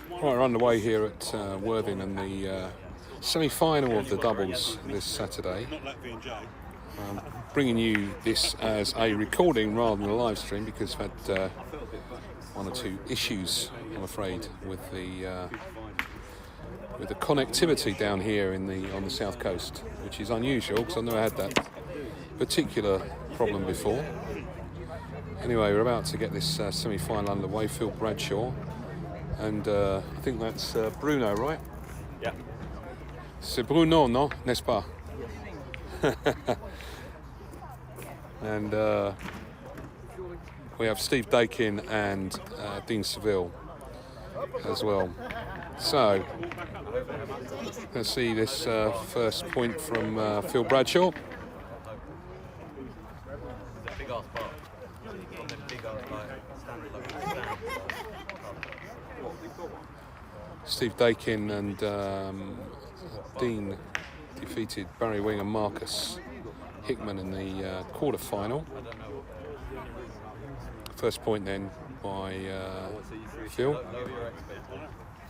Right, we're underway here at Worthing and the semi-final of the doubles this Saturday. Bringing you this as a recording rather than a live stream because we've had one or two issues, I'm afraid, with the connectivity down here on the south coast, which is unusual because I've never had that particular problem before. Anyway, we're about to get this semi-final underway. Phil Bradshaw, and I think that's Bruno, right? Yeah. C'est Bruno, non? N'est-ce pas? And we have Steve Daykin and Dean Seville as well. So, let's see this first point from Phil Bradshaw. Steve Daykin and Dean defeated Barry Wing and Marcus Hickman in the quarter-final. First point then by Phil.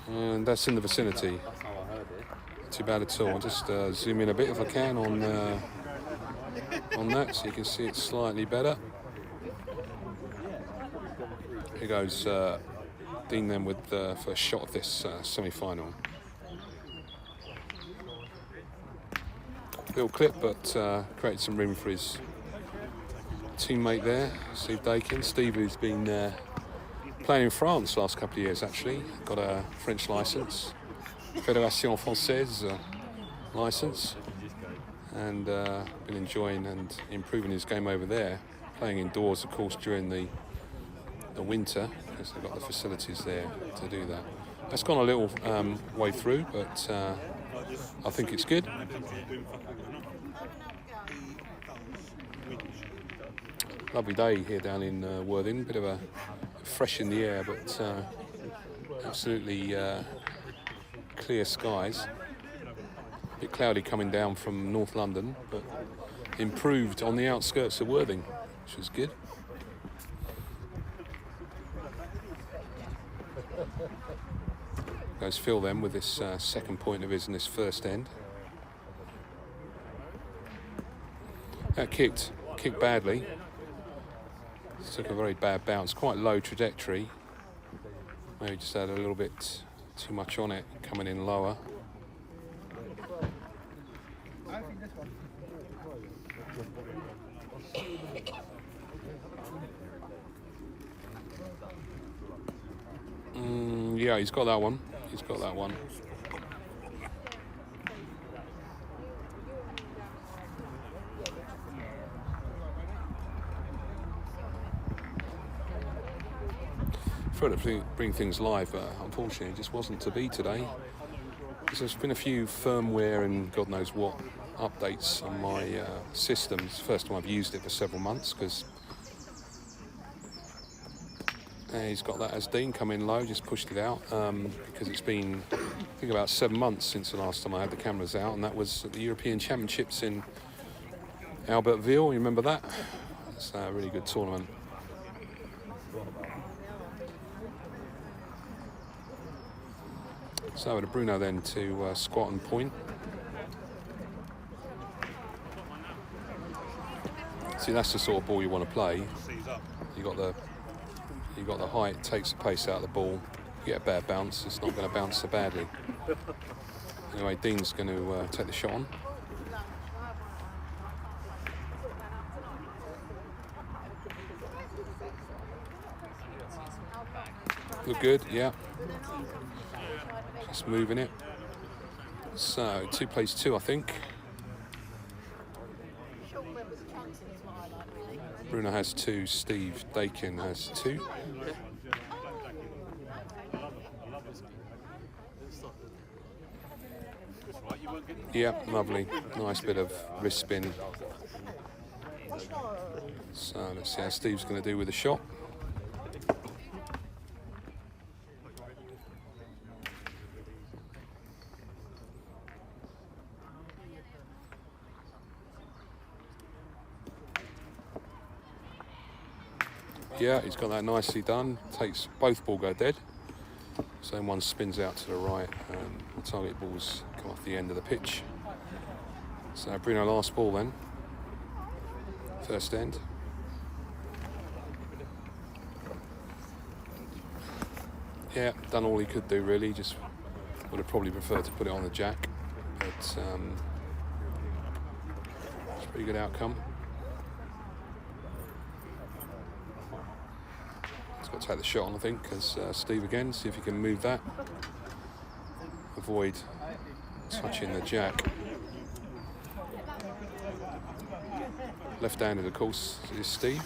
And that's in the vicinity. Not too bad at all. I'll just zoom in a bit if I can on that so you can see it slightly better. Here goes Dean then with the first shot of this semi-final. Little clip, but created some room for his teammate there, Steve Daykin. Steve, who's been playing in France the last couple of years, actually. Got a French licence, Fédération Française licence, and been enjoying and improving his game over there. Playing indoors, of course, during the winter, because they've got the facilities there to do that. That's gone a little way through, but I think it's good. Lovely day here down in Worthing. Bit of a fresh in the air, but absolutely clear skies. A bit cloudy coming down from North London, but improved on the outskirts of Worthing, which was good. Goes Phil then with this second point of his in this first end. That kicked badly. Took a very bad bounce, quite low trajectory. Maybe just had a little bit too much on it, coming in lower. Yeah, he's got that one. He's got that one. Tried to bring things live, but unfortunately it just wasn't to be today. There's been a few firmware and God knows what updates on my system. It's the first time I've used it for several months because he's got that as Dean come in low, just pushed it out because it's been, I think, about 7 months since the last time I had the cameras out, and that was at the European Championships in Albertville. You remember that? It's a really good tournament. So over to Bruno then to squat and point. See, that's the sort of ball you want to play. You got the height, takes the pace out of the ball. You get a bad bounce, it's not going to bounce so badly. Anyway, Dean's going to take the shot on. Look good, yeah. Just moving it. So 2 plays 2, I think. Bruno has 2, Steve Daykin has 2. Yeah, lovely. Nice bit of wrist spin. So let's see how Steve's going to do with the shot. Yeah, he's got that nicely done. Takes both ball go dead. So one spins out to the right and the target balls come off the end of the pitch. So Bruno last ball then. First end. Yeah, done all he could do really. Just would have probably preferred to put it on the jack. But it's a pretty good outcome. He's got to take the shot on, I think, as Steve again, see if he can move that. Avoid touching the jack. Left-handed, of course, is Steve.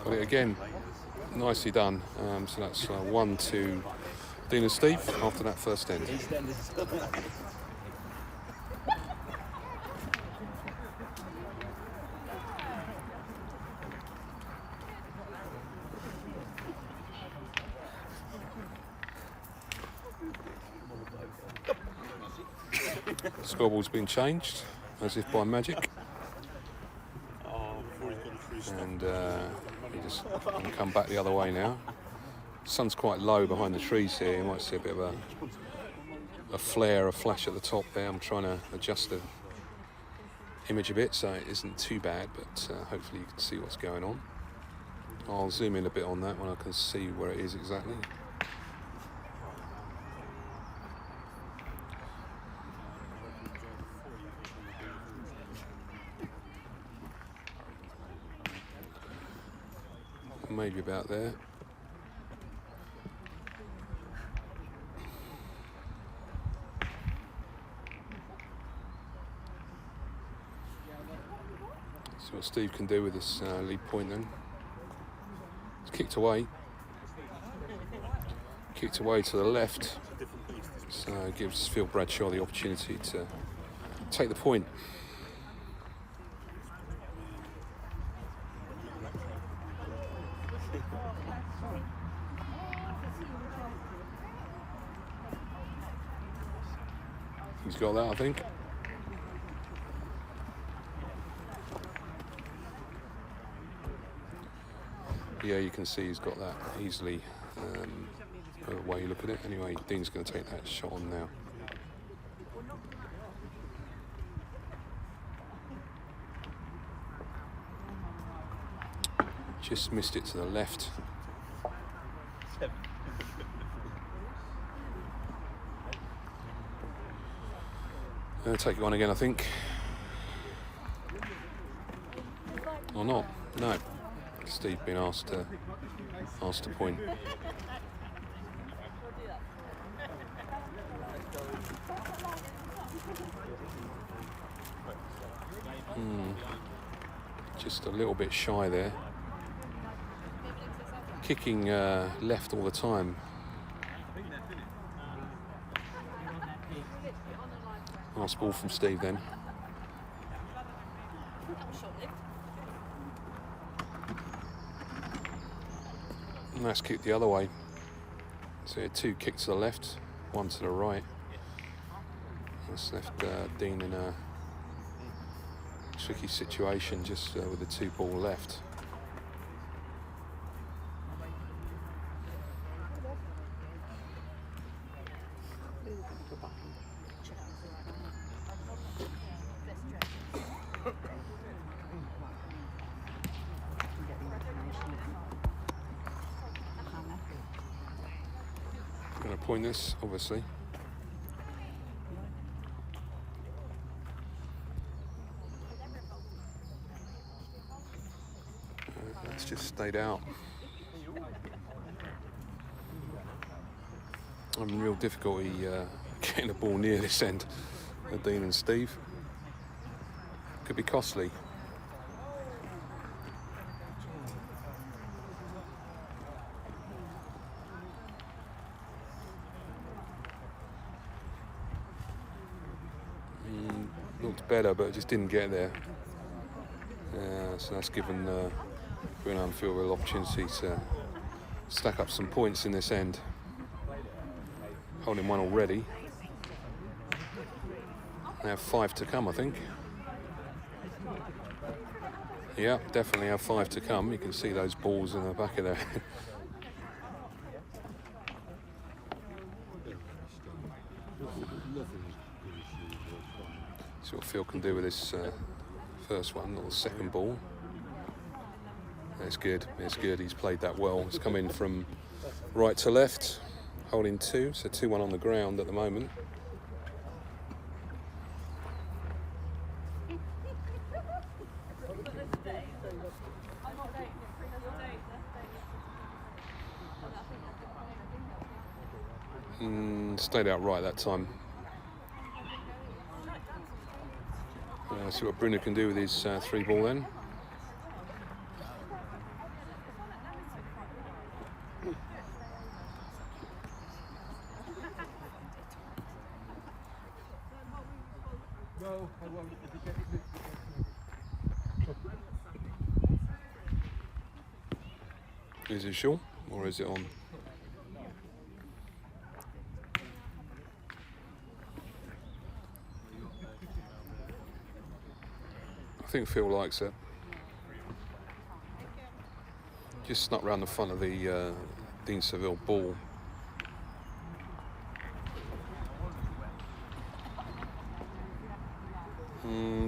Got it again. Nicely done. So that's 1-2 Dean and Steve after that first end. Scoreboard's been changed as if by magic. And you just come back the other way now. Sun's quite low behind the trees here. You might see a bit of a flare, a flash at the top there. I'm trying to adjust the image a bit so it isn't too bad, but hopefully you can see what's going on. I'll zoom in a bit on that when I can see where it is exactly. Maybe about there. See what Steve can do with this lead point then. It's kicked away. Kicked away to the left. So it gives Phil Bradshaw the opportunity to take the point. He's got that, I think. Yeah, you can see he's got that easily, the way you look at it. Anyway, Dean's going to take that shot on now. Just missed it to the left. Take it on again, I think. Or not? No. Steve been asked to point. Just a little bit shy there. Kicking left all the time. Nice ball from Steve then. And that's kicked the other way. So 2 kicks to the left, 1 to the right. That's left Dean in a tricky situation just with the 2 ball left. Going to point this, obviously. That's just stayed out. I'm in real difficulty getting the ball near this end of Dean and Steve. Could be costly. Looked better, but it just didn't get there. So that's given Bruno and Phil a real opportunity to stack up some points in this end. Holding 1 already. They have 5 to come, I think. Yeah, definitely have 5 to come. You can see those balls in the back of their head. See what Phil can do with this first one, or the second ball. It's good, it's good. He's played that well. He's come in from right to left, holding 2, so 2-1 on the ground at the moment. Stayed out right that time. See what Bruno can do with his 3 ball then. Is it short or is it on? I think Phil likes it. Just snuck round the front of the Seville ball.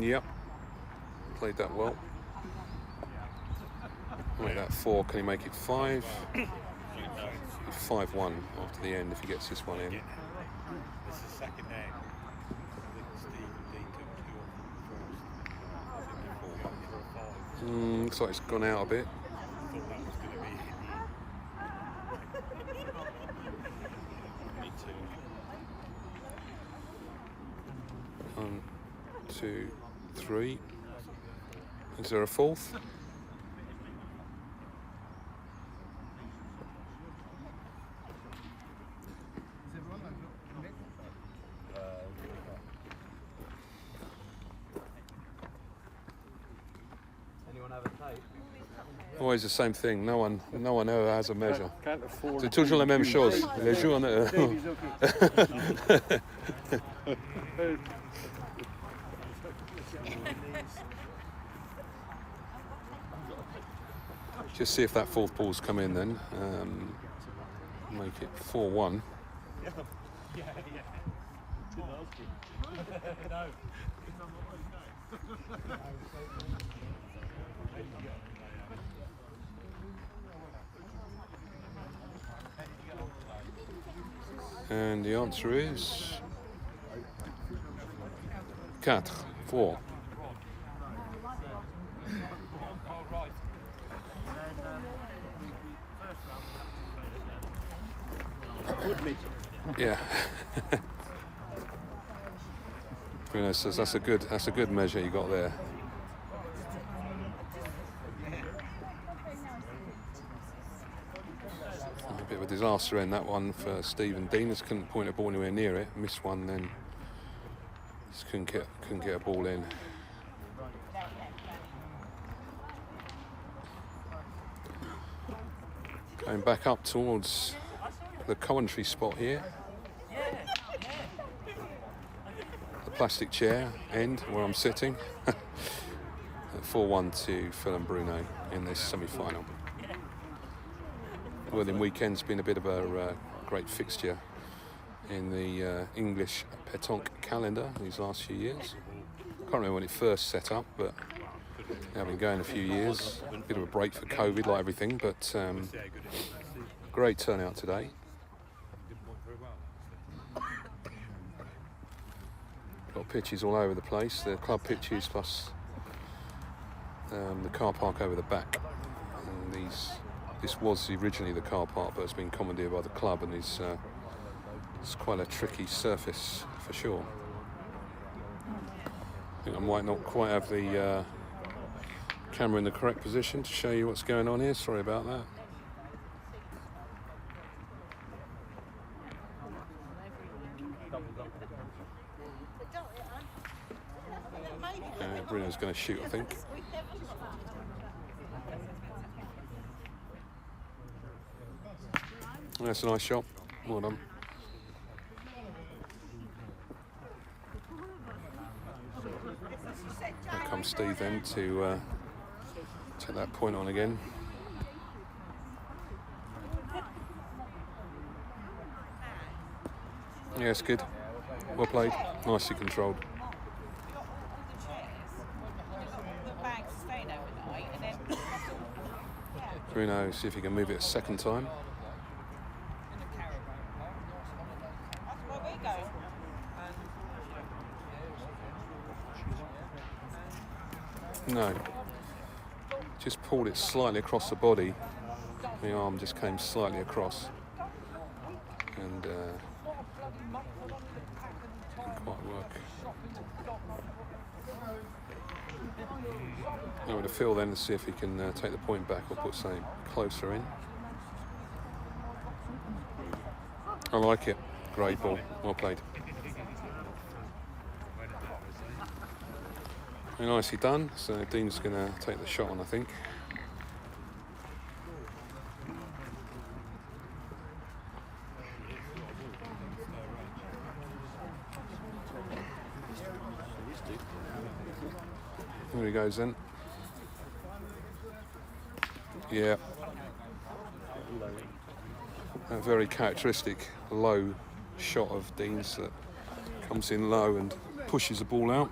Yep, played that well. Make that 4. Can he make it 5? 5-1 after the end if he gets this one in. This is second name. Looks like it's gone out a bit. Thought that was going to be. Me too. 1, 2, 3. Is there a 4th? Always the same thing. No one ever has a measure. C'est toujours la même chose. Les jours. Just see if that 4th ball's come in then. Make it 4-1. And the answer is 4. Yeah. Bruno says that's a good measure you got there. A bit of a disaster in that one for Steve and Dean. Just couldn't point a ball anywhere near it. Missed one, then just couldn't get a ball in. Going back up towards the commentary spot here. The plastic chair end where I'm sitting. 4-1 to Phil and Bruno in this semi-final. Worthing Weekend's been a bit of a great fixture in the English Petanque calendar these last few years. Can't remember when it first set up, but now been going a few years. A bit of a break for COVID, like everything, but great turnout today. Got pitches all over the place. The club pitches plus the car park over the back. And this was originally the car park, but it's been commandeered by the club, and it's quite a tricky surface for sure. I think I might not quite have the camera in the correct position to show you what's going on here. Sorry about that. Bruno's going to shoot, I think. That's a nice shot. Well done. Here comes Steve then to Get that point on again. Yeah, it's good. Well played. Nicely controlled. Bruno, see if he can move it a second time. No. Just pulled it slightly across the body. The arm just came slightly across. And didn't quite work. I'm going to feel then to see if he can take the point back or put something closer in. I like it. Great ball. Well played. Very nicely done. So Dean's going to take the shot on, I think. There he goes then. Yeah. A very characteristic low shot of Dean's that comes in low and pushes the ball out.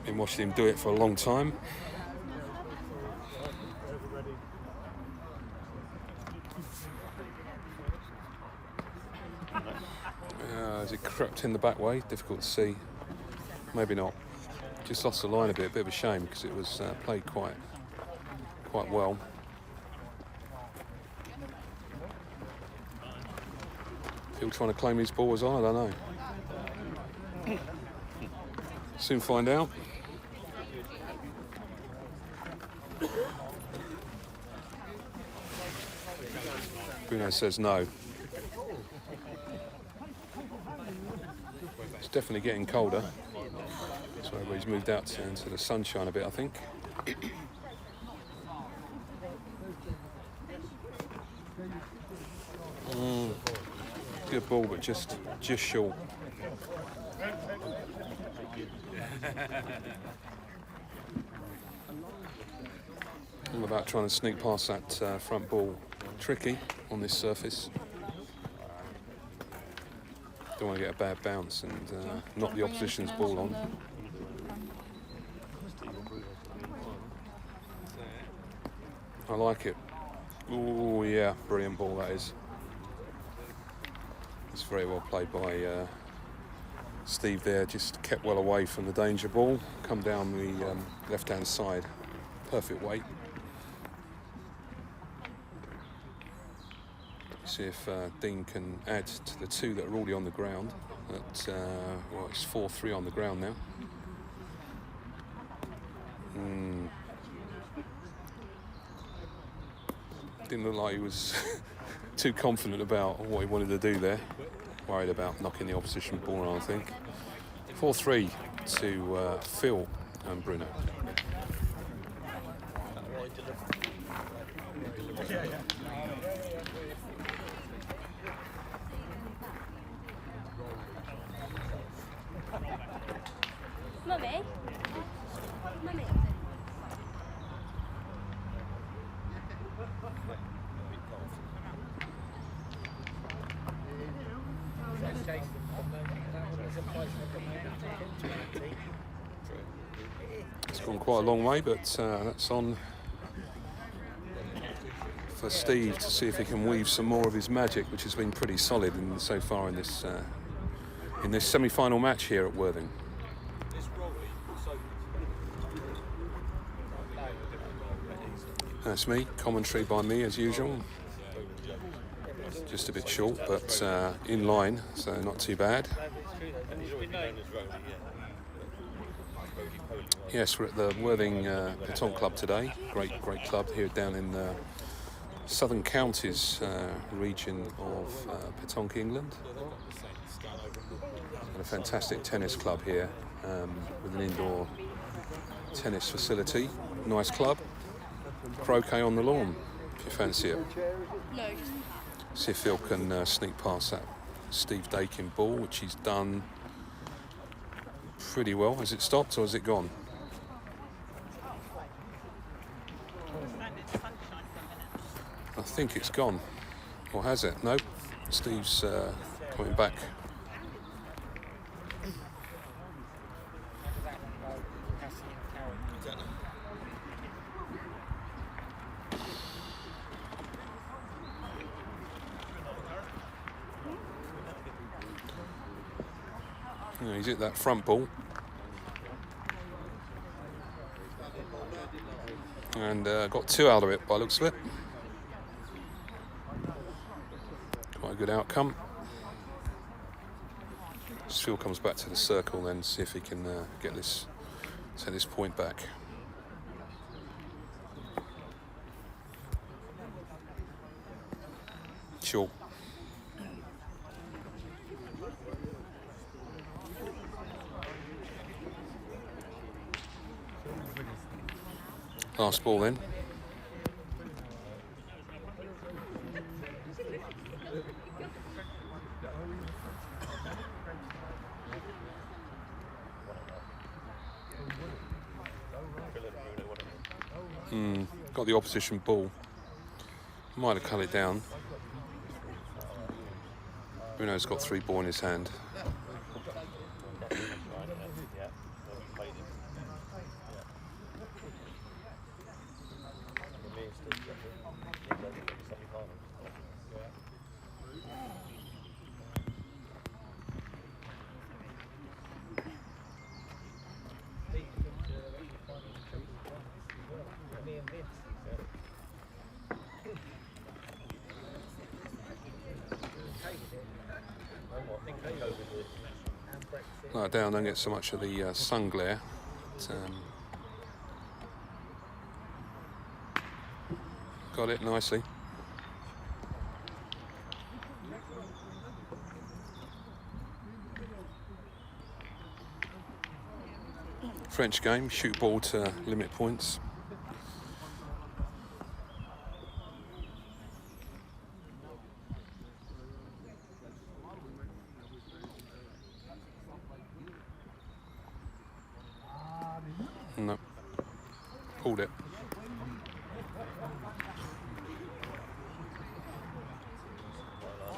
Been watching him do it for a long time. As it crept in the back way, difficult to see. Maybe not. Just lost the line a bit of a shame because it was played quite well. Still trying to claim his ball as on, I don't know. Soon find out. Bruno says no. It's definitely getting colder. So he's moved out into the sunshine a bit, I think. Good ball, but just short. All about trying to sneak past that front ball. Tricky on this surface. Don't want to get a bad bounce and knock the opposition's ball on. I like it. Oh yeah, brilliant ball that is. It's very well played by Steve there. Just kept well away from the danger ball. Come down the left-hand side. Perfect weight. See if Dean can add to the two that are already on the ground. Well, it's 4-3 on the ground now. Didn't look like he was too confident about what he wanted to do there. Worried about knocking the opposition ball on, I think. 4-3 to Phil and Bruno. Mummy? Mummy? It's gone quite a long way, but that's on for Steve to see if he can weave some more of his magic, which has been pretty solid so far in this semi-final match here at Worthing. That's me, commentary by me as usual. Just a bit short, but in line, so not too bad. Yes, we're at the Worthing Petanque Club today. Great club here down in the Southern Counties region of Petanque, England. And a fantastic tennis club here with an indoor tennis facility. Nice club. Croquet on the lawn, if you fancy it. No. See if Phil can sneak past that Steve Daykin ball, which he's done pretty well. Has it stopped or has it gone? think it's gone. Or has it? Nope. Steve's coming back. Yeah, he's hit that front ball. And got 2 out of it by the looks of it. Quite a good outcome. Phil comes back to the circle then, see if he can take this point back. Sure. Last ball then. Got the opposition ball. Might have cut it down. Bruno's got 3 ball in his hand. Lie down, don't get so much of the sun glare. But, got it nicely. French game, shoot ball to limit points. No, pulled it.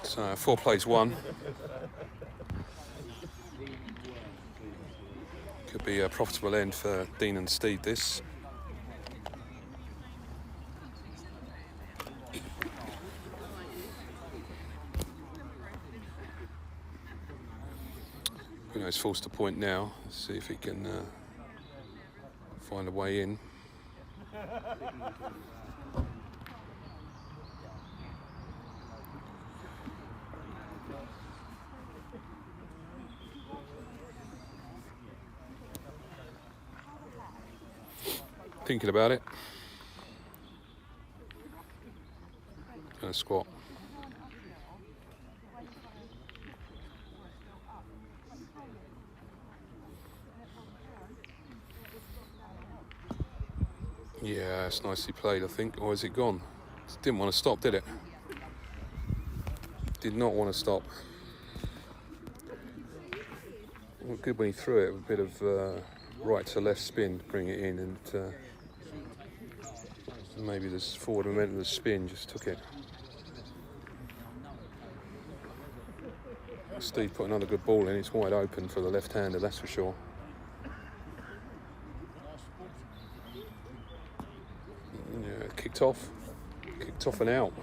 So 4 plays 1. Could be a profitable end for Dean and Steve, this. Bruno's forced a point now. Let's see if he can find a way in. Thinking about it. Gonna squat. Yeah, it's nicely played, I think. Or is it gone? Didn't want to stop, did it? Did not want to stop. Well, good when he threw it. A bit of right to left spin, bring it in, and maybe this forward momentum of the spin just took it. Steve put another good ball in. It's wide open for the left-hander, that's for sure. Yeah, kicked off and out.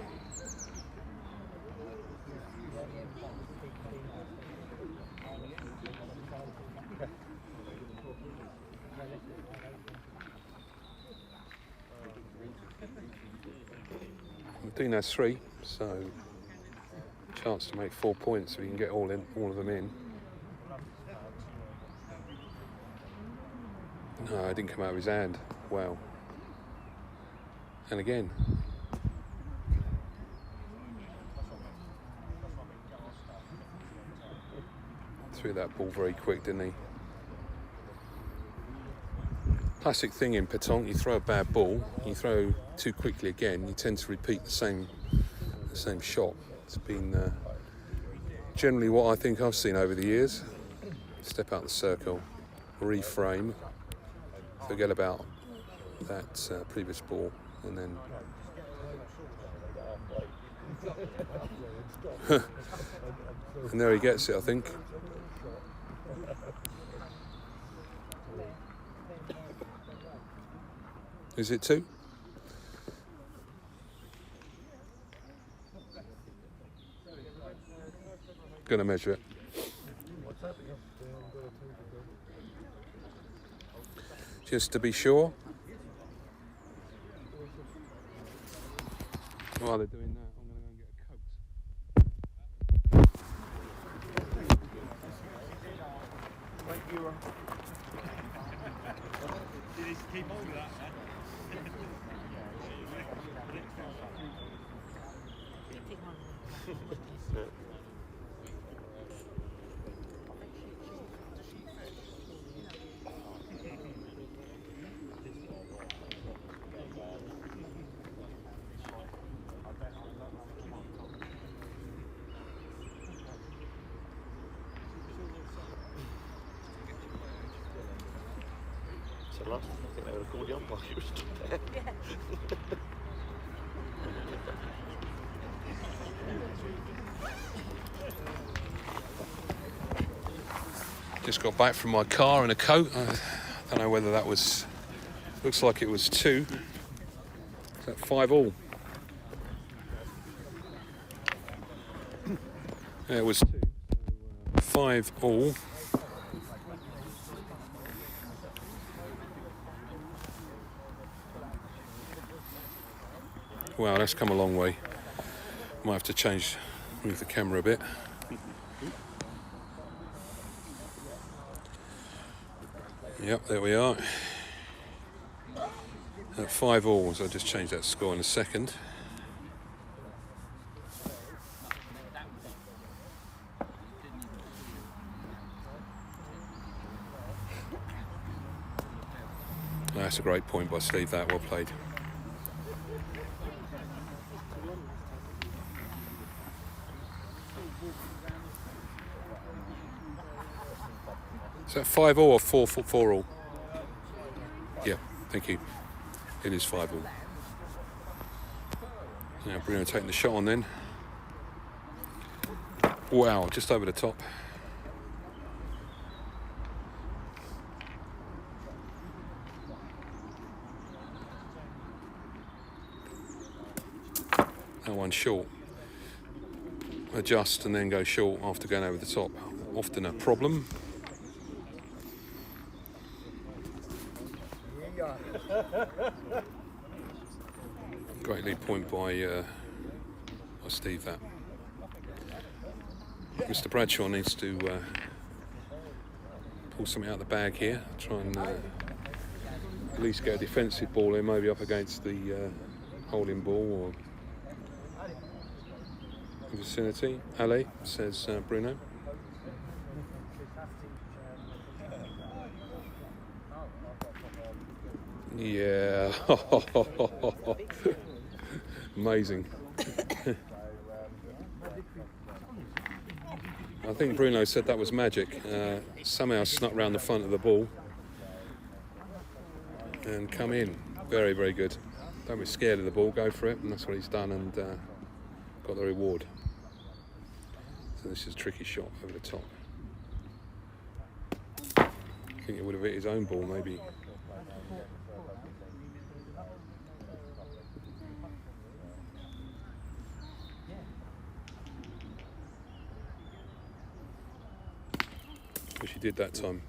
Dean has 3, so chance to make 4 points if he can get all of them in. No, it didn't come out of his hand. Wow. And again. Threw that ball very quick, didn't he? Classic thing in Petanque, you throw a bad ball, you throw too quickly again, you tend to repeat the same shot. It's been generally what I think I've seen over the years. Step out the circle, reframe, forget about that previous ball, and then And there he gets it, I think. Is it 2? Gonna measure it. Just to be sure. While they're doing that, I'm gonna go and get a coat. You need to keep hold of that, man. I think they would have called you up while you were stood there. Just got back from my car in a coat. I don't know whether that was. Looks like it was 2. Is that 5 all? Yeah, it was 2. So, 5 all. Wow, that's come a long way. Might have to move the camera a bit. Yep, there we are. At 5 all, so I'll just change that score in a second. That's a great point by Steve, that well played. Is that 5 all or 4 all? Yeah, thank you. It is 5 all. Now Bruno taking the shot on then. Wow, just over the top. That one short. Adjust and then go short after going over the top. Often a problem. Great lead point by Steve, that. Mr. Bradshaw needs to pull something out of the bag here. Try and at least get a defensive ball in, maybe up against the holding ball or vicinity. Allez, says Bruno. Yeah. Amazing. I think Bruno said that was magic. Somehow snuck round the front of the ball and come in. Very, very good. Don't be scared of the ball, go for it, and that's what he's done, and got the reward. So this is a tricky shot over the top. I think it would have hit his own ball, maybe. Wish he did that time.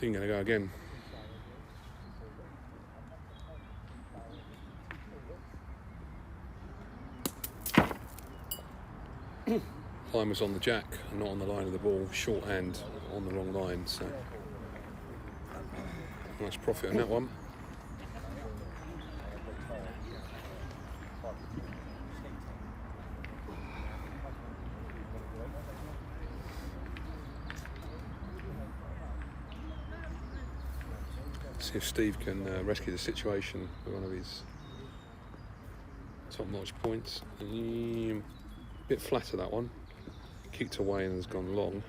Didn't gonna go again. Line was on the jack and not on the line of the ball. Shorthand on the wrong line, so nice profit on that one. See if Steve can rescue the situation with one of his Top-notch points. Bit flatter that one. Kicked away and has gone long.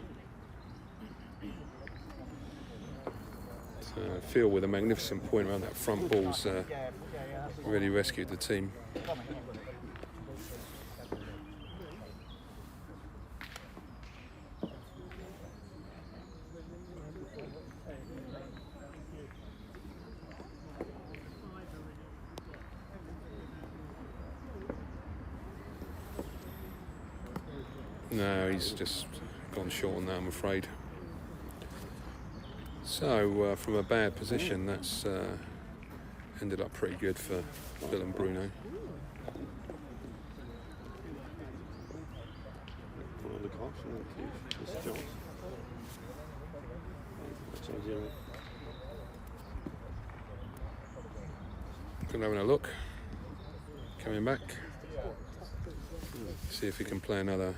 So Phil with a magnificent point around that front ball's really rescued the team. No, he's just gone short on that, I'm afraid. So, from a bad position, that's ended up pretty good for Phil and Bruno. Good having a look. Coming back. See if he can play another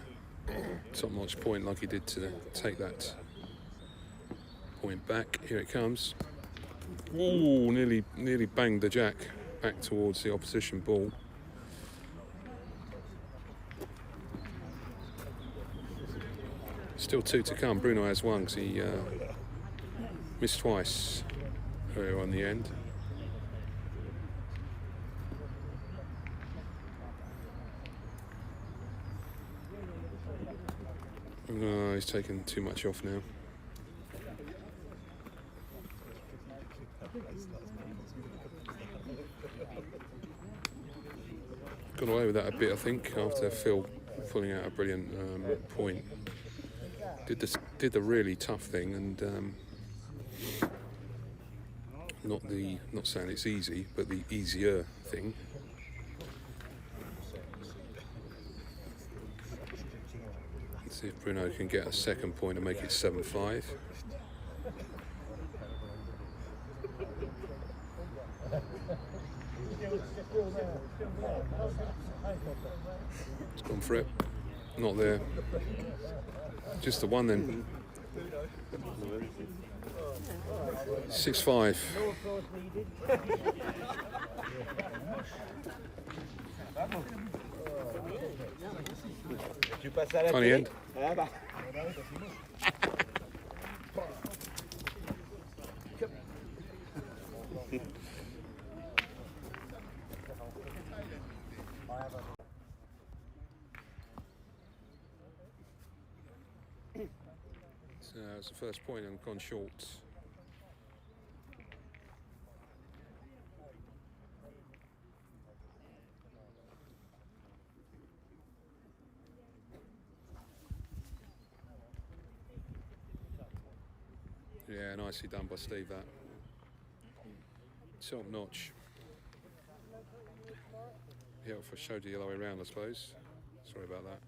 top-notch point like he did to take that point back. Here it comes. Ooh, nearly banged the jack back towards the opposition ball. Still 2 to come. Bruno has 1 because he missed twice earlier on the end. No, he's taken too much off now. Got away with that a bit, I think, after Phil pulling out a brilliant point. Did the really tough thing, and not saying it's easy, but the easier thing. See if Bruno can get a second point and make it 7-5. It's gone for it. Not there. Just the one then. 6-5. Funny end. So it's the first point and gone short. Yeah, nicely done by Steve, that. Top notch. Yeah, if I showed you the other way around, I suppose. Sorry about that.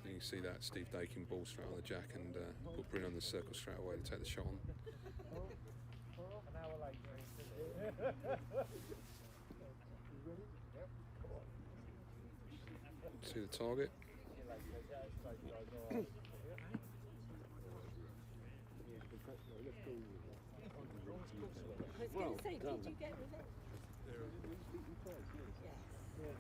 You can see that Steve Daykin ball straight on the jack and put Bruno in the circle straight away to take the shot on. See the target. I was going to say, did you get revenge? Yes.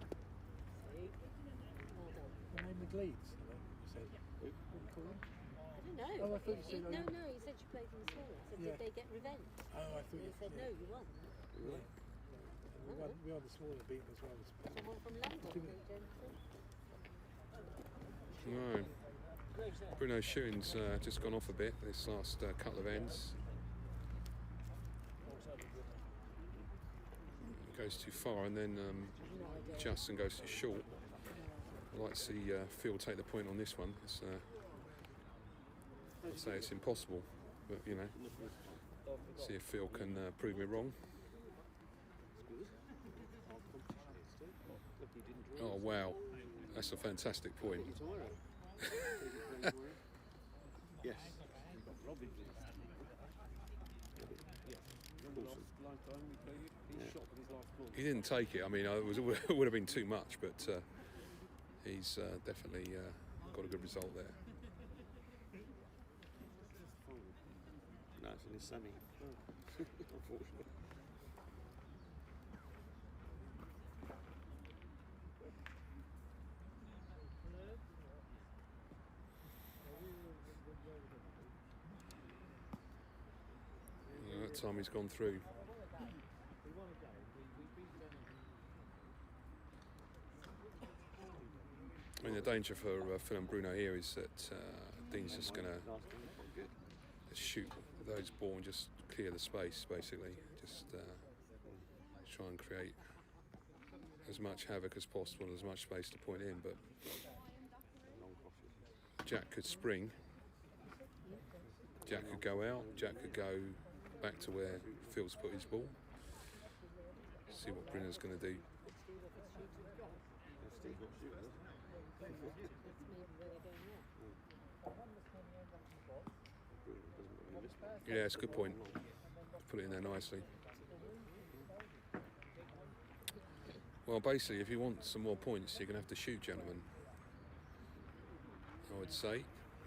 Well done. The name of Leeds, you said. What do you call them? I don't know. Oh, I thought you said No, you said you played them this morning. I said, Yeah. did they get revenge? Oh, I thought You said, no, you won. We won this morning, beaten as well as Someone from London, Jensen. No. Bruno's shooting's just gone off a bit this last couple of ends. Goes too far and then adjusts and goes too short. I'd like to see Phil take the point on this one. It's, I'd say it's impossible, but you know, see if Phil can prove me wrong. Oh wow, that's a fantastic point. Yes. He didn't take it. I mean, it would have been too much, but he's definitely got a good result there. No, it's in his semi. Unfortunately. time he's gone through. I mean, the danger for Phil and Bruno here is that Dean's just going to shoot those ball and just clear the space, basically. Just try and create as much havoc as possible and as much space to point in. But Jack could spring. Jack could go out. Jack could go back to where Phil's put his ball. See what Bruno's going to do. Yeah, it's a good point. Put it in there nicely. Well, basically, if you want some more points, you're going to have to shoot, gentlemen. I would say.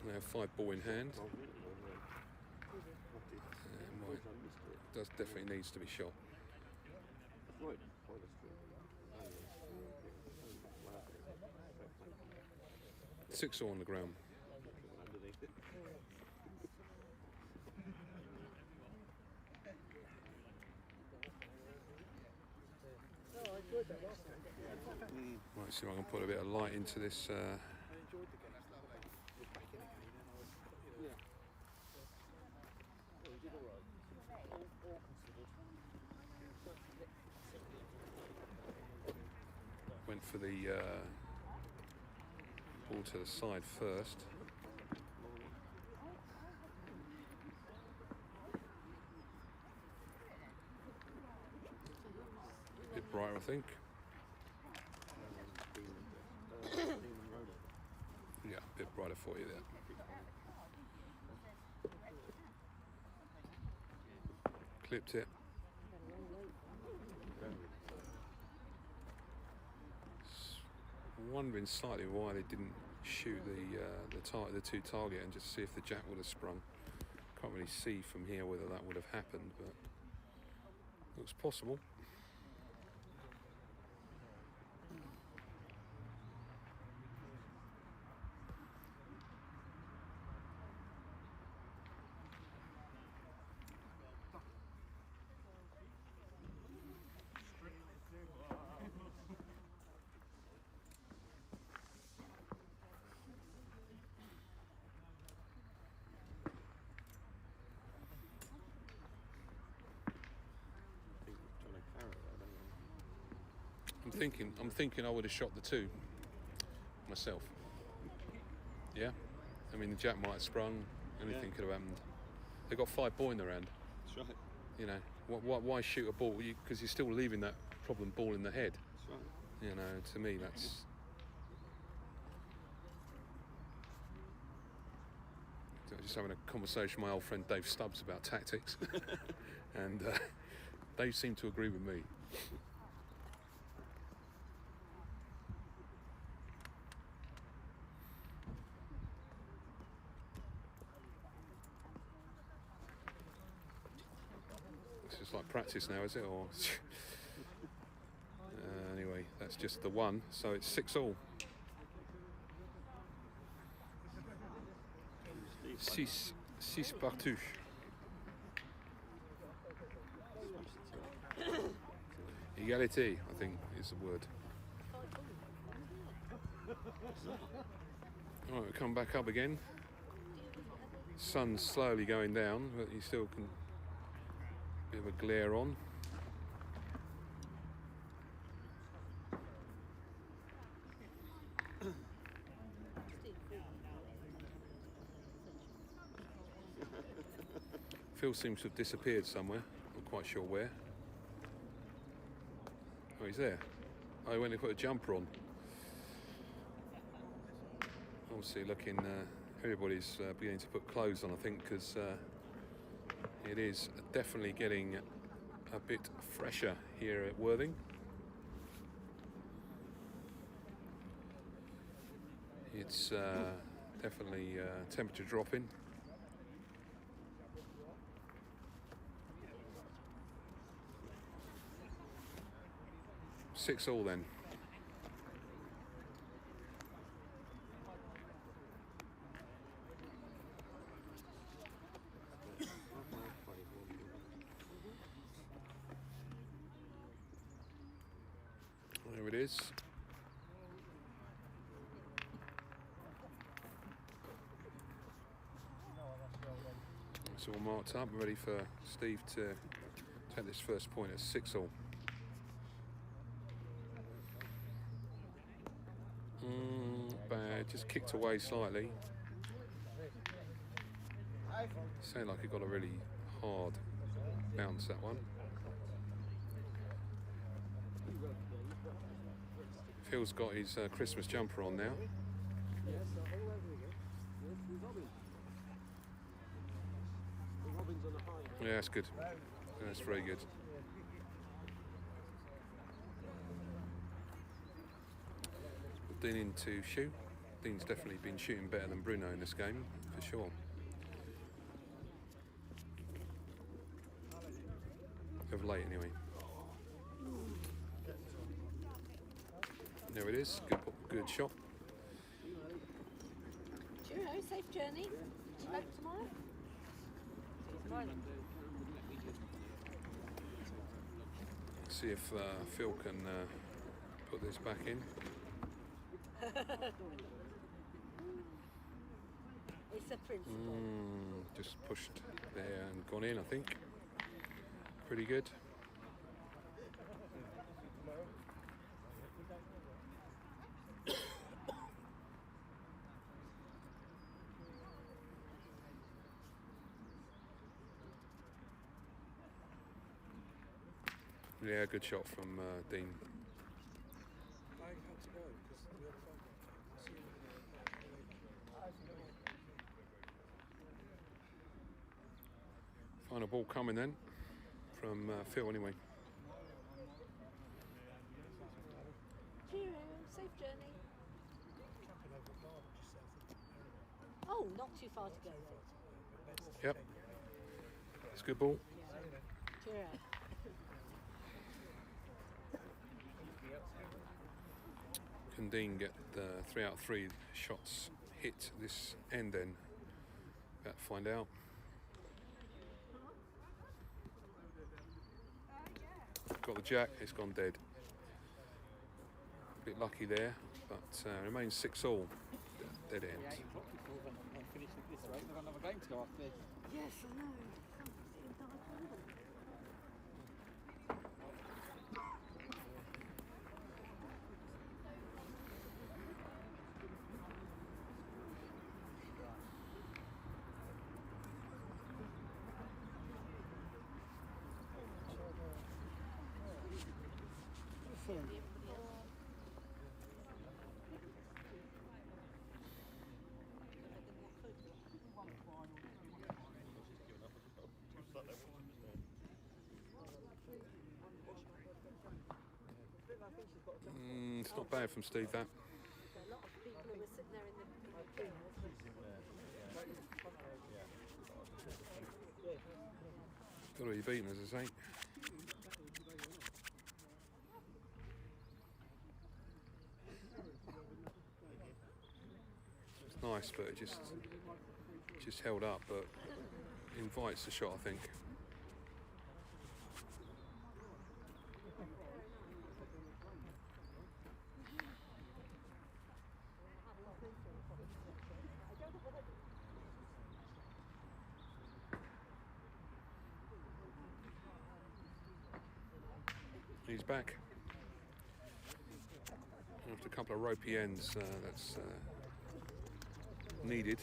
They have 5 ball in hand. Does definitely needs to be shot. 6 all on the ground. Right, see if I can put a bit of light into this. Went for the ball to the side first. A bit brighter, I think. Yeah, a bit brighter for you there. Clipped it. Wondering slightly why they didn't shoot the 2 target and just see if the jack would have sprung. Can't really see from here whether that would have happened, but looks possible. I'm thinking I would have shot the 2 myself. Yeah, I mean the jack might have sprung. Anything could have happened. They got 5 ball in the round. That's right. You know, why shoot a ball? Because you're still leaving that problem ball in the head. That's right. You know, to me that's. I was just having a conversation with my old friend Dave Stubbs about tactics, and Dave seemed to agree with me. It's just like practice now, is it? Or anyway, that's just the 1, so it's 6 all. 6 partout. Égalité, I think, is the word. All right, we come back up again. Sun's slowly going down, but you still can. Bit of a glare on. Phil seems to have disappeared somewhere. Not quite sure where. Oh, he's there. Oh, he went and put a jumper on. Obviously, looking. Everybody's beginning to put clothes on, I think, because it is definitely getting a bit fresher here at Worthing. It's definitely temperature dropping. Six all then. it is. It's all marked up, ready for Steve to take this first point at 6-all. Bad, just kicked away slightly. Sounded like it got a really hard bounce, that one. Phil's got his Christmas jumper on now. Yeah, that's good. That's very good. Dean in to shoot. Dean's definitely been shooting better than Bruno in this game, for sure. Of late, anyway. There it is. Good shot. Cheerio, safe journey. See you back tomorrow. See you tomorrow then. See if Phil can put this back in. It's a principle. Just pushed there and gone in, I think. Pretty good. Yeah, good shot from Dean. I had to go because the other phone. Final ball coming then from Phil anyway. Cheerio, safe journey. Tramping over a garden just south of Perry. Oh, not too far to go then. Yep. It's a good ball. Cheerio. Can Dean get the 3 out of 3 shots hit this end then? About to find out. Got the jack, it's gone dead. A bit lucky there, but remains 6-all. Dead end. Yeah, 8 o'clock before they finish this race. They've got another game to go after this. Yes, I know. It's not bad from Steve, that. A lot of people who were sitting there in the queue. Got to be beaten, as I say. It's nice, but it just held up, but invites the shot, I think. He's back. After a couple of ropey ends, that's needed.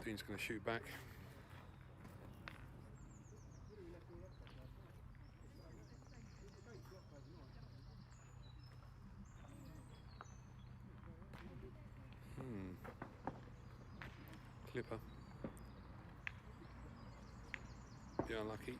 Dean's going to shoot back. Clipper. Be unlucky.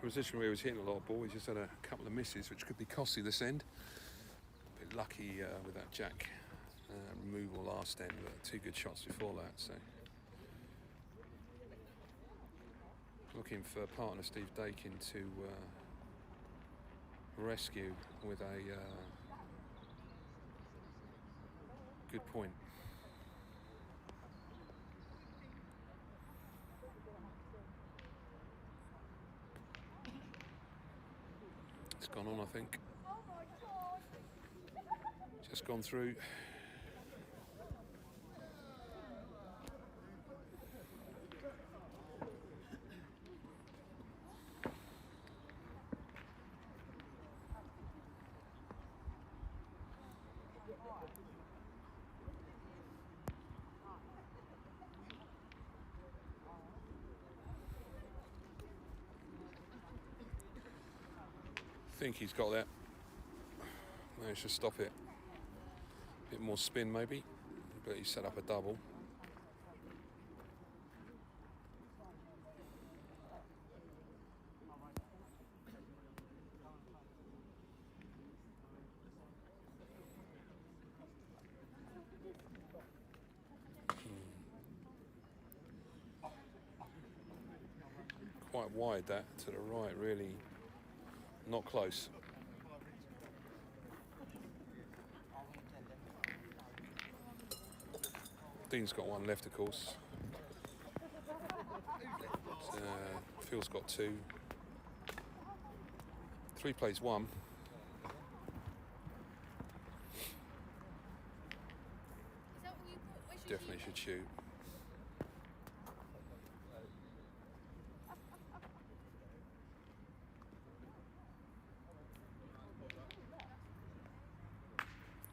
position where he was hitting a lot of ball. He just had a couple of misses, which could be costly this end. A bit lucky with that jack removal last end, but 2 good shots before that. So looking for partner Steve Daykin to rescue with a good point. It's gone on, I think. Just gone through. I think he's got that. Managed to stop it. A bit more spin maybe, but he set up a double. Quite wide that to the right, really. Not close. Dean's got 1 left, of course. Phil's got 2. 3 plays 1. Definitely should shoot.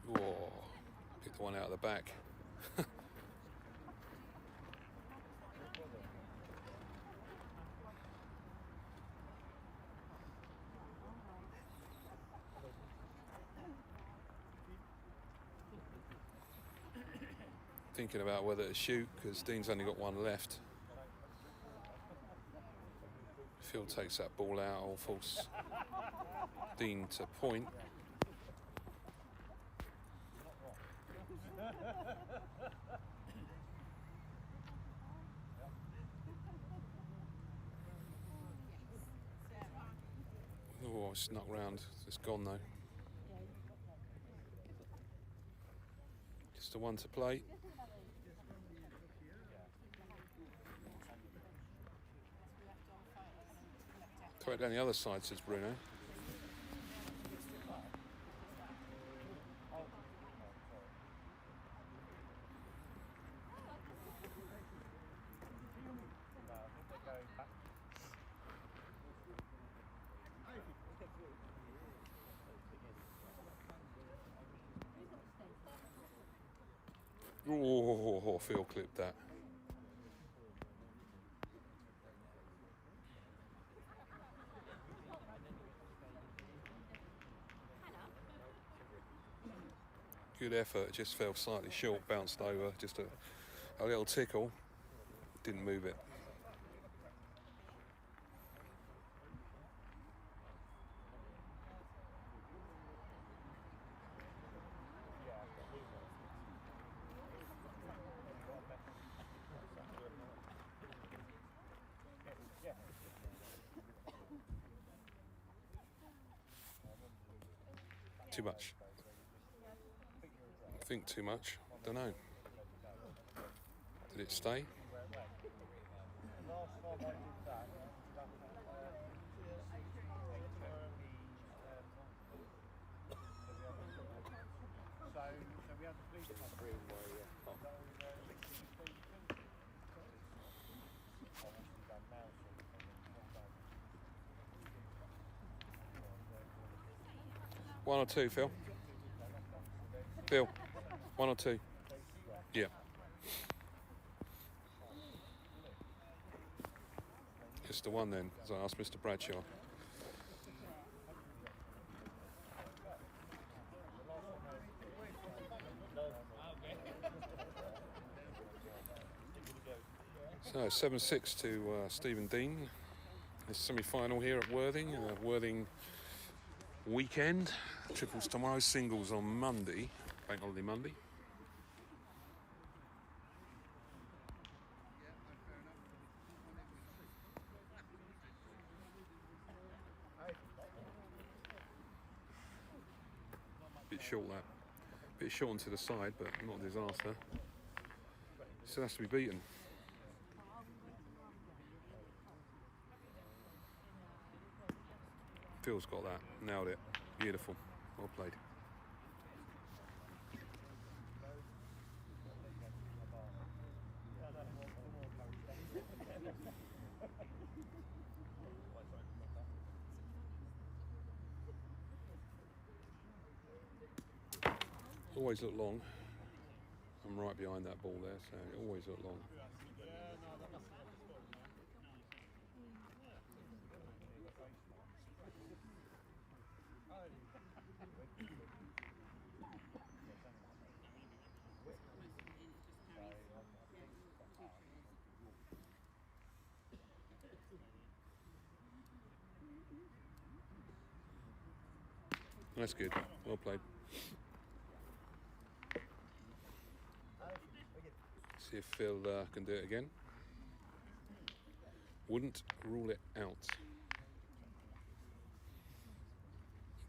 Whoa, picked the one out of the back. Thinking about whether to shoot because Dean's only got 1 left. Phil takes that ball out or force Dean to point. Oh, it's knocked round. It's gone though. Just a 1 to play. Throw it down the other side, says Bruno. Oh, Phil clipped that. Good effort, just fell slightly short, bounced over, just a little tickle, didn't move it. Too much. I think too much. Don't know. Did it stay? One or two, Phil? Phil, 1 or 2? Yeah. Just the 1 then, as I asked Mr. Bradshaw. So 7-6 to Stephen Dean. This semi-final here at Worthing, Worthing weekend. Triples tomorrow, singles on Monday, Bank Holiday Monday. Bit short that. Bit short onto the side, but not a disaster. Still has to be beaten. Phil's got that. Nailed it. Beautiful. Well played. Always look long. I'm right behind that ball there, so it always look long. That's good. Well played. See if Phil can do it again. Wouldn't rule it out.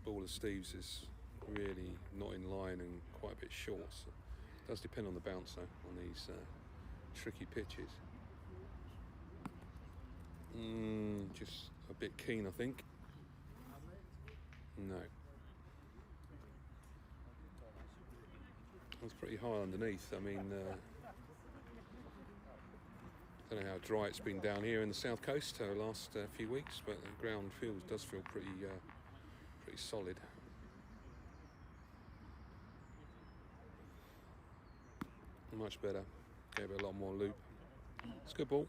Ball of Steve's is really not in line and quite a bit short. So it does depend on the bounce though, on these tricky pitches. Just a bit keen, I think. No. It's pretty high underneath. I mean, don't know how dry it's been down here in the south coast the last few weeks, but the ground does feel pretty solid. Much better. Gave it a lot more loop. It's a good ball.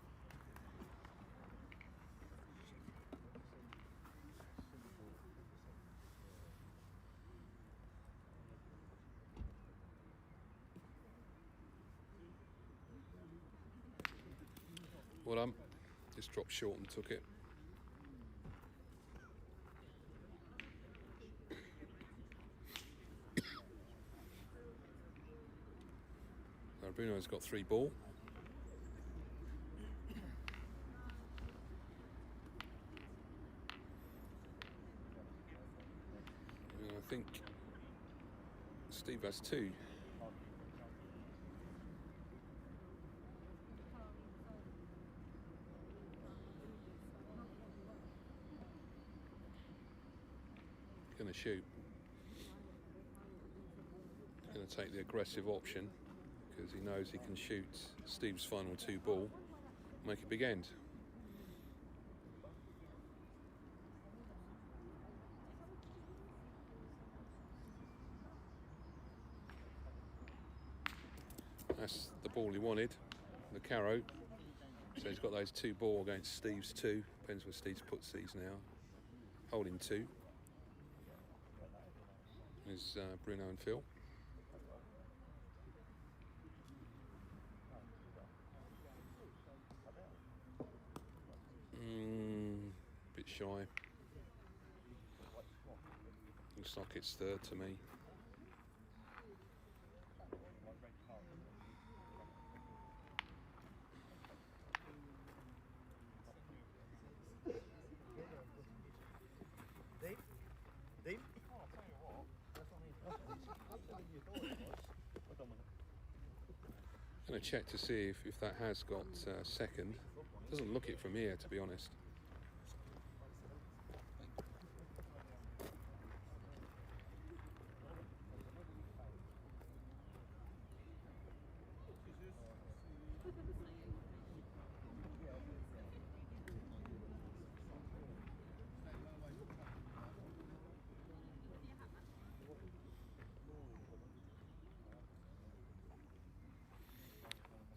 Well done. Just dropped short and took it. So Bruno's got 3 ball. And I think Steve has 2. Going to shoot. Going to take the aggressive option because he knows he can shoot Steve's final 2 ball, make a big end. That's the ball he wanted, the carrow. So he's got those 2 ball against Steve's 2. Depends where Steve puts these now. Holding 2. Is Bruno and Phil. Bit shy. Looks like it's 3rd to me. Deep? I'm going to check to see if that has got 2nd. Doesn't look it from here, to be honest.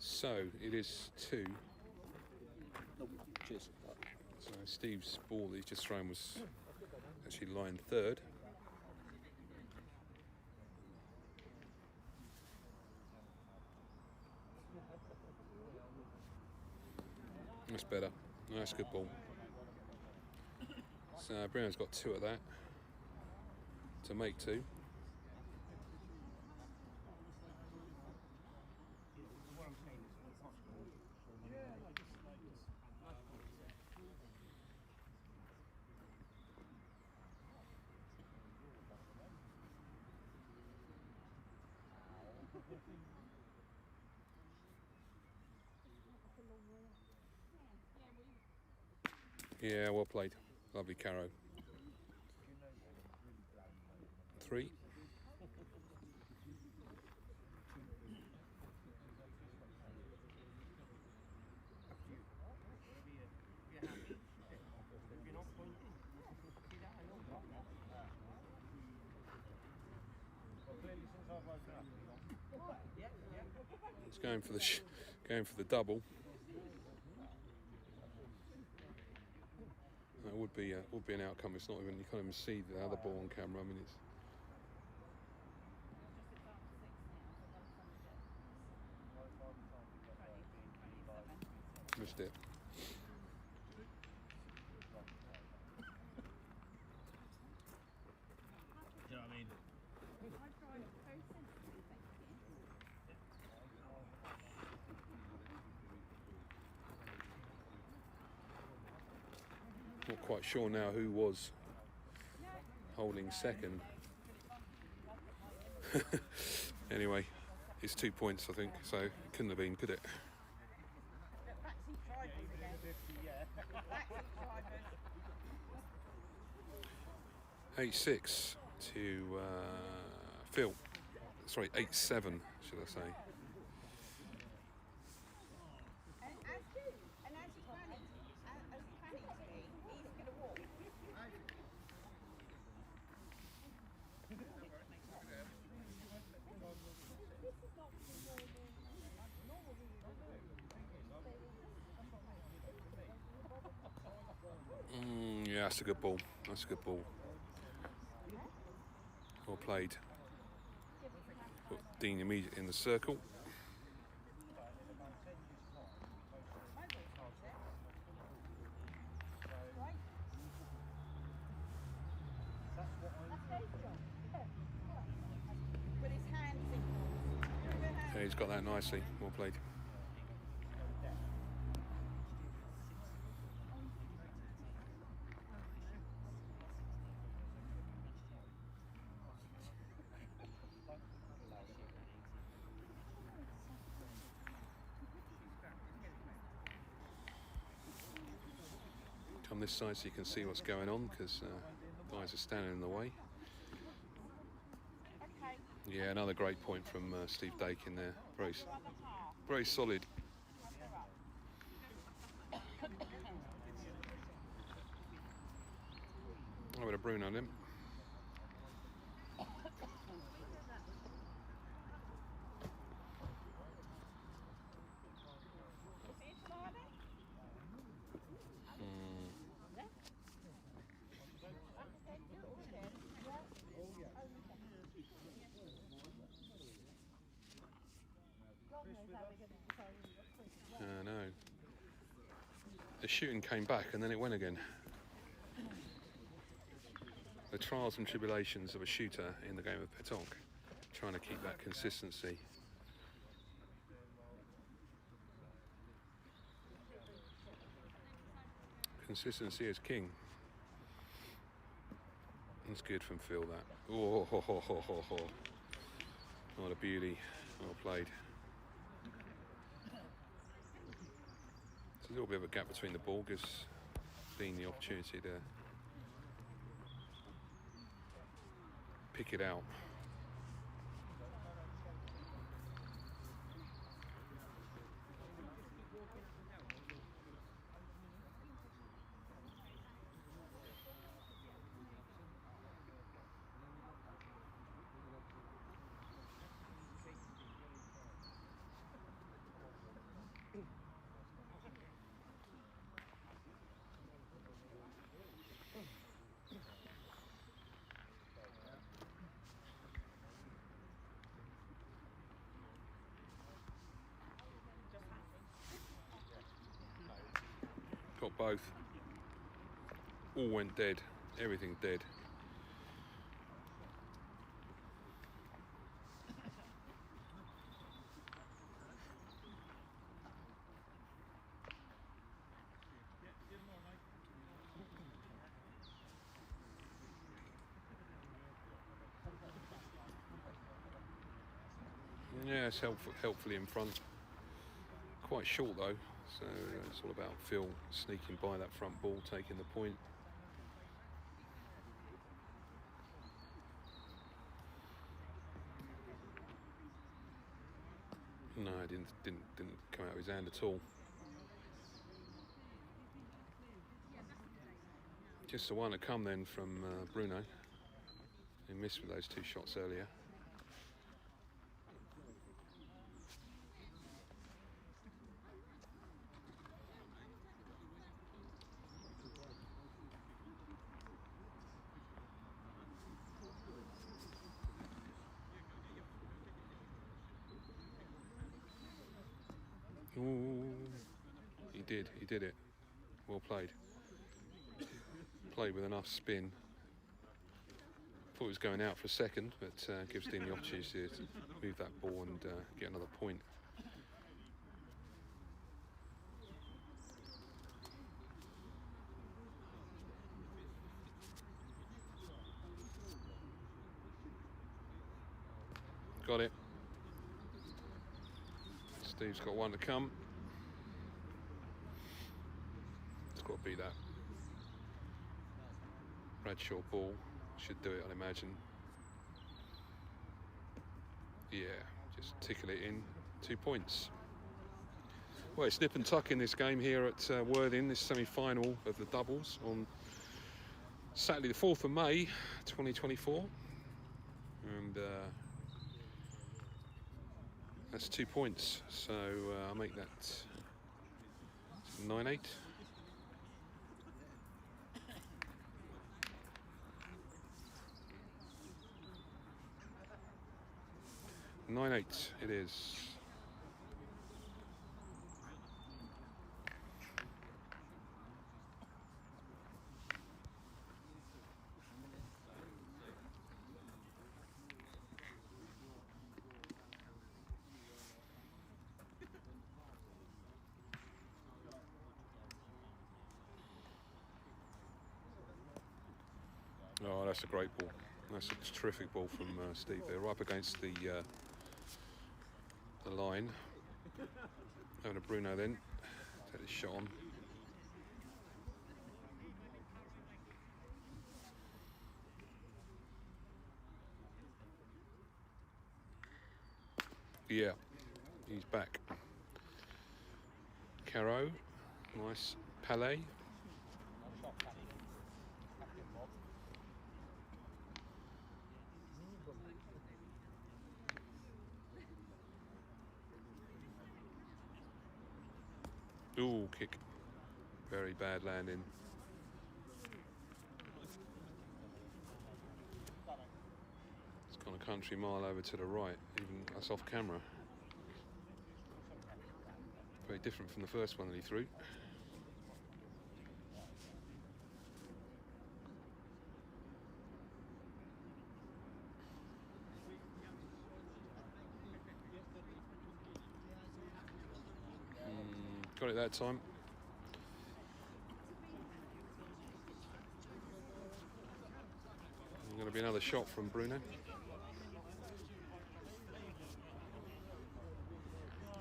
So it is 2. Nope. Cheers. So Steve's ball that he's just thrown was actually lined 3rd. That's better. That's a good ball. So Bruno's got 2 of that to make 2. Yeah, well played. Lovely Caro. 3. It's going for the double. That would be an outcome. It's not even, you can't even see the other ball on camera. I mean, it's missed it. Do you know what I mean? Not quite sure now who was holding second. Anyway, it's 2 points, I think, so it couldn't have been, could it? Eight 6 to Phil. Sorry, 8-7, should I say? Yeah, that's a good ball. That's a good ball. Well played. Put Dean immediately in the circle. Yeah, he's got that nicely. Well played. Come this side so you can see what's going on, because guys are standing in the way. Yeah, another great point from Steve Daykin there. Very solid. Over to Bruno then. I know. The shooting came back and then it went again. The trials and tribulations of a shooter in the game of Petanque, trying to keep that consistency. Consistency is king. That's good from Phil, that. Oh, ho, ho, ho, ho, ho. What a beauty. Well played. There's a little bit of a gap between the ball, gives Dean the opportunity to pick it out. Got both. All went dead. Everything dead. Yeah, it's helpfully in front. Quite short though, so it's all about Phil sneaking by that front ball, taking the point. No, it didn't come out of his hand at all. Just the one to come then from Bruno. He missed with those 2 shots earlier. Ooh, he did it. Well played. Played with enough spin. Thought it was going out for a second, but gives Dean the opportunity to move that ball and get another point. Got it. Steve's got one to come. It's got to be that Bradshaw ball. Should do it, I'd imagine. Yeah, just tickle it in. 2 points. Well, it's nip and tuck in this game here at Worthing, this semi-final of the doubles on Saturday the 4th of May 2024. And that's 2 points, so I'll make that 9-8. It is. Oh, that's a great ball. That's a terrific ball from Steve there, right up against the line. Having a Bruno then. Take this shot on. Yeah, he's back. Caro, nice Palais. Ooh, kick. Very bad landing. It's gone a country mile over to the right, even that's off camera. Very different from the first one that he threw. Got it that time. Going to be another shot from Bruno.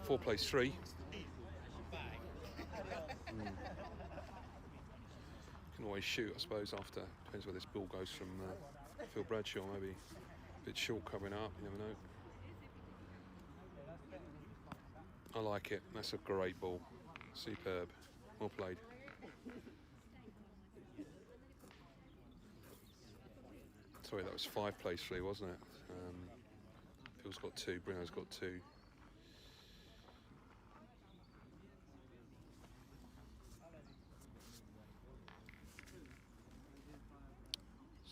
4 plays 3. Can always shoot, I suppose, after. Depends where this ball goes from Phil Bradshaw, maybe a bit short covering up, you never know. I like it. That's a great ball. Superb. Well played. Sorry, that was 5 plays 3, wasn't it? Phil's got 2, Bruno's got 2.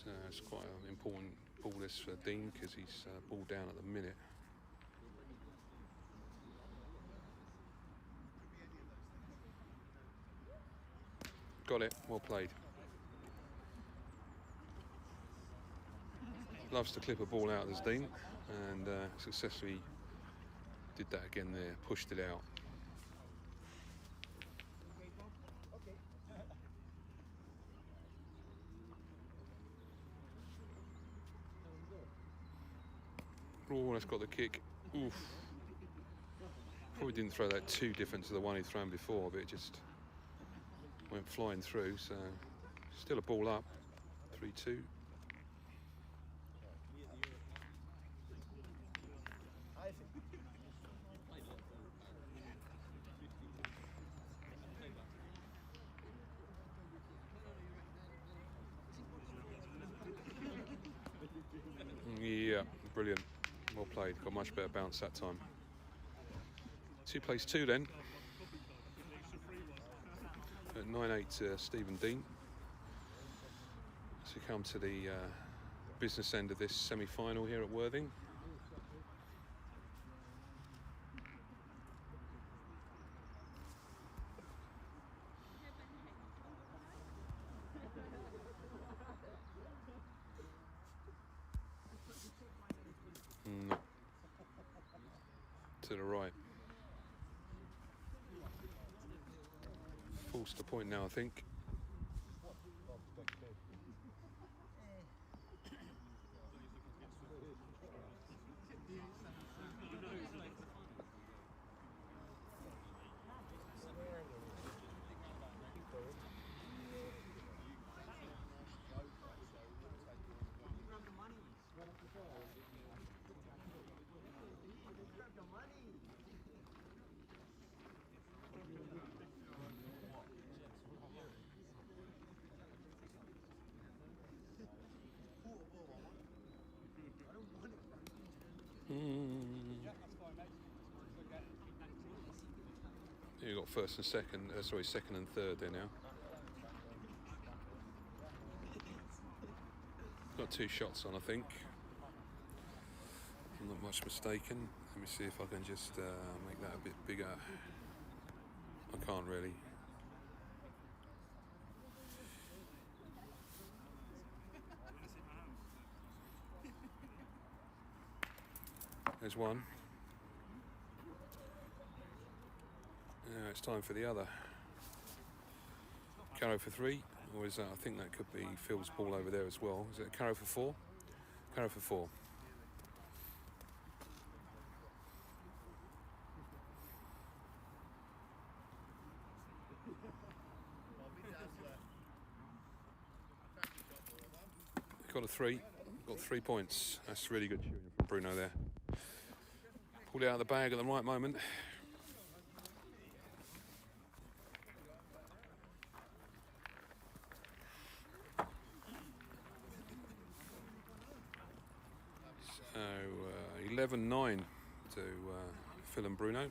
So it's quite an important ball this for Dean because he's ball down at the minute. Got it, well played. loves to clip a ball out, as Dean, and successfully did that again there, pushed it out. Oh, that's got the kick. Oof. Probably didn't throw that too different to the one he'd thrown before, but it just went flying through. So still a ball up, 3-2. Yeah, brilliant. Well played. Got much better bounce that time. 2 plays 2 then. At 9-8 Stephen Dean. So come to the business end of this semi-final here at Worthing. No. To the right. Force to point now, I think. You've got first and second, second and third there now. Got 2 shots on, I think. I'm not much mistaken. Let me see if I can just make that a bit bigger. I can't really. There's one. Now it's time for the other. Carrow for 3, or is that? I think that could be Phil's ball over there as well. Is it a carrow for 4? Carrow for 4. Got a 3. Got 3 points. That's really good shooting from Bruno there. Pulled it out of the bag at the right moment. So 11-9 to Phil and Bruno.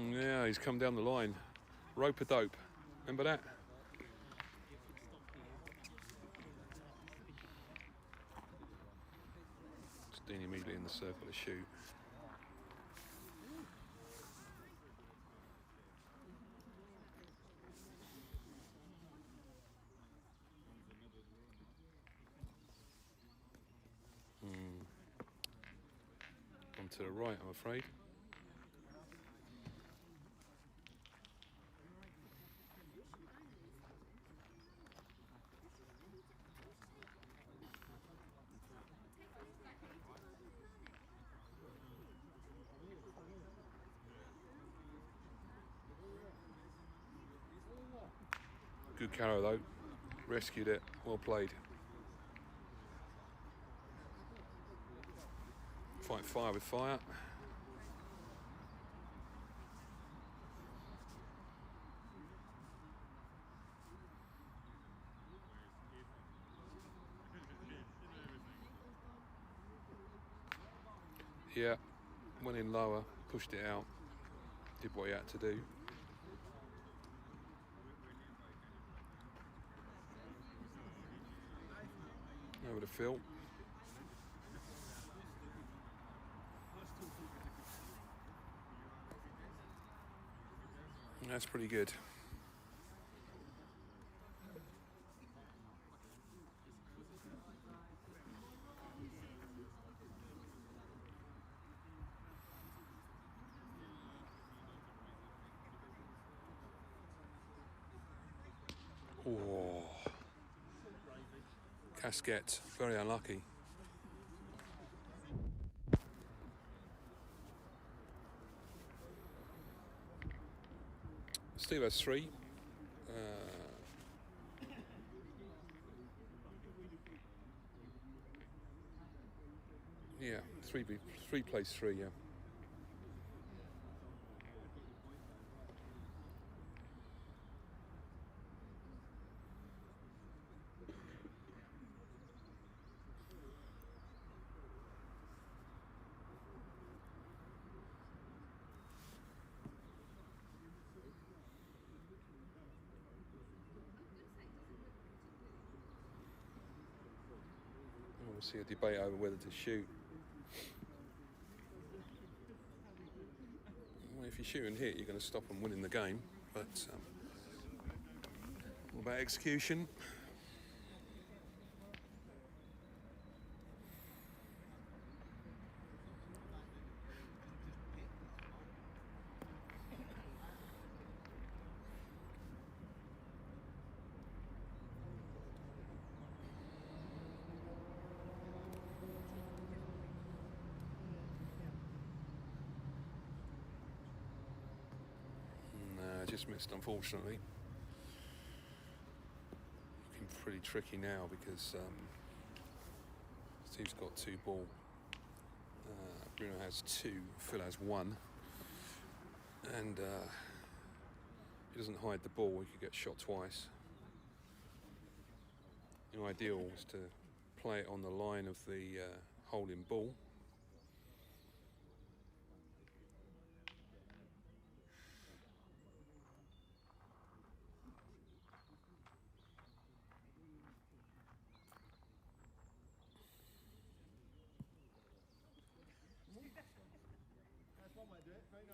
Yeah, he's come down the line. Rope a dope. Remember that? Dean immediately in the circle to shoot. On to the right, I'm afraid. Good carrow though, rescued it, well played. Fight fire with fire. Yeah, went in lower, pushed it out, did what he had to do. Over to Phil. That's pretty good. Oh, Casquette, very unlucky. Steve has 3. Yeah, 3 plays 3, yeah. We'll see a debate over whether to shoot. Well, if you shoot and hit, you're going to stop them winning the game. But what about execution? Just missed, unfortunately. Looking pretty tricky now because Steve's got 2 ball. Bruno has 2, Phil has 1. And if he doesn't hide the ball, he could get shot twice. The ideal was to play it on the line of the holding ball.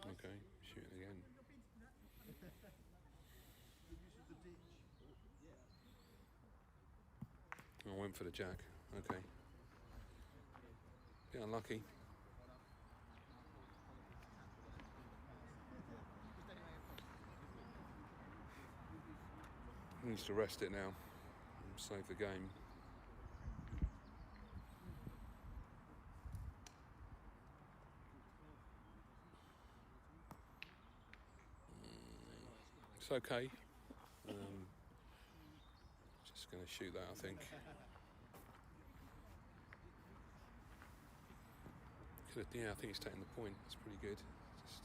Okay, shoot it again. I went for the jack. Okay. Bit unlucky. He needs to rest it now and save the game. It's okay. Just going to shoot that, I think. Yeah, I think he's taking the point. It's pretty good. Just.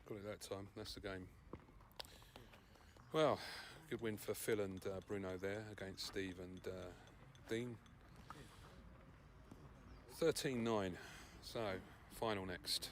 Got it that time. That's the game. Well, good win for Phil and Bruno there against Steve and Dean. 13-9. So, final next.